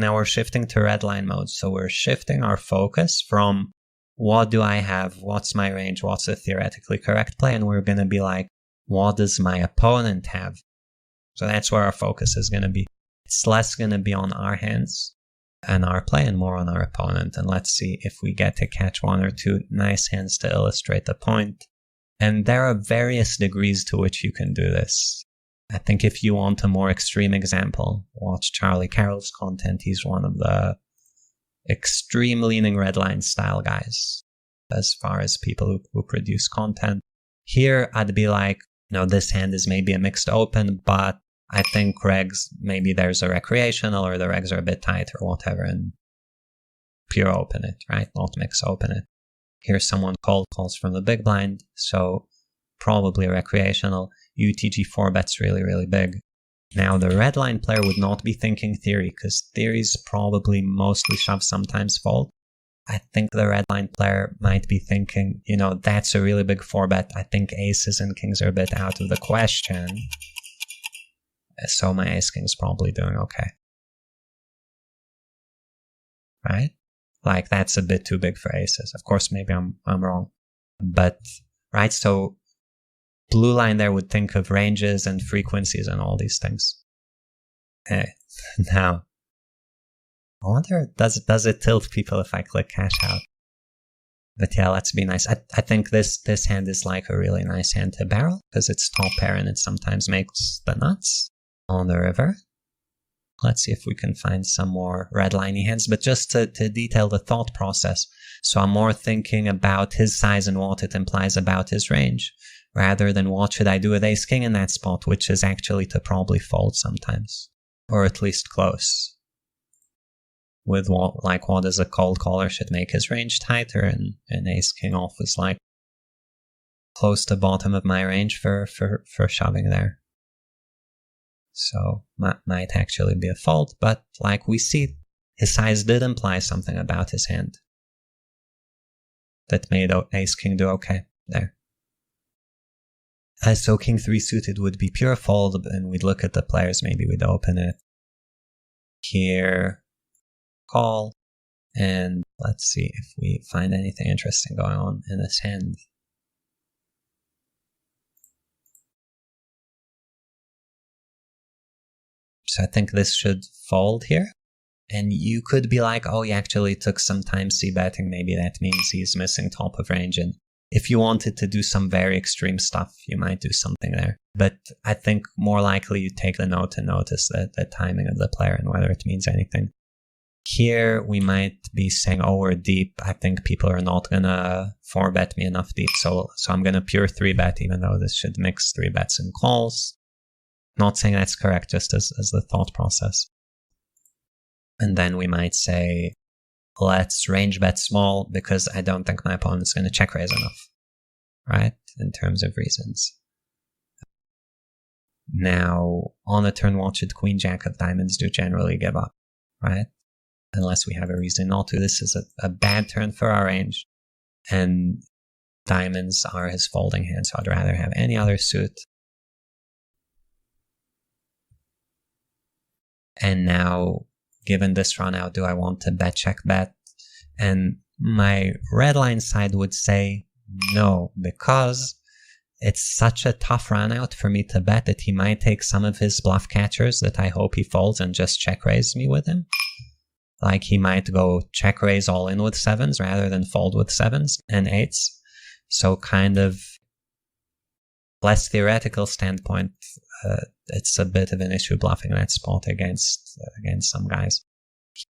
now we're shifting to red line mode. So we're shifting our focus from what do I have, what's my range, what's a theoretically correct play, and we're going to be like, what does my opponent have? So that's where our focus is going to be. It's less going to be on our hands and our play and more on our opponent. And let's see if we get to catch one or two nice hands to illustrate the point. And there are various degrees to which you can do this. I think if you want a more extreme example, watch Charlie Carroll's content. He's one of the extreme leaning red line style guys as far as people who produce content. Here, I'd be like, this hand is maybe a mixed open, but I think regs, maybe there's a recreational or the regs are a bit tight or whatever, and pure open it, right? Not mix open it. Here's someone calls from the big blind, so probably a recreational. UTG 4 bets really, really big. Now, the red line player would not be thinking theory, because theories probably mostly shove, sometimes fold. I think the red line player might be thinking, that's a really big 4-bet. I think aces and kings are a bit out of the question. So my ace-king's probably doing okay. Right? Like, that's a bit too big for aces. Of course, maybe I'm wrong. But, right, so blue line there would think of ranges and frequencies and all these things. Now, I wonder, does it tilt people if I click cash out? But yeah, let's be nice. I think this hand is like a really nice hand to barrel, because it's top pair and it sometimes makes the nuts on the river. Let's see if we can find some more red liney hands, but just to detail the thought process. So I'm more thinking about his size and what it implies about his range, rather than what should I do with ace king in that spot, which is actually to probably fold sometimes, or at least close. With what is a cold caller should make his range tighter, and ace king off is like close to bottom of my range for shoving there. So might actually be a fold, but like we see, his size did imply something about his hand that made ace king do okay there. So king 3 suited would be pure fold, and we'd look at the players, maybe we'd open it. Here, call, and let's see if we find anything interesting going on in this hand. So I think this should fold here. And you could be like, oh, he actually took some time c-betting. Maybe that means he's missing top of range. And if you wanted to do some very extreme stuff, you might do something there. But I think more likely you take the note to notice the timing of the player and whether it means anything. Here, we might be saying, oh, we're deep. I think people are not going to 4-bet me enough deep. So I'm going to pure 3-bet, even though this should mix 3-bets and calls. Not saying that's correct, just as the thought process. And then we might say, let's range bet small because I don't think my opponent's going to check raise enough, right? In terms of reasons. Now, on the turn, what should queen jack of diamonds do? Generally give up, right? Unless we have a reason not to. This is a bad turn for our range. And diamonds are his folding hand, so I'd rather have any other suit. And now, given this run out, do I want to bet check bet? And my red line side would say no, because it's such a tough run out for me to bet that he might take some of his bluff catchers that I hope he folds and just check raise me with him. Like he might go check raise all in with 7s rather than fold with 7s and 8s. So kind of less theoretical standpoint, it's a bit of an issue bluffing that spot against some guys.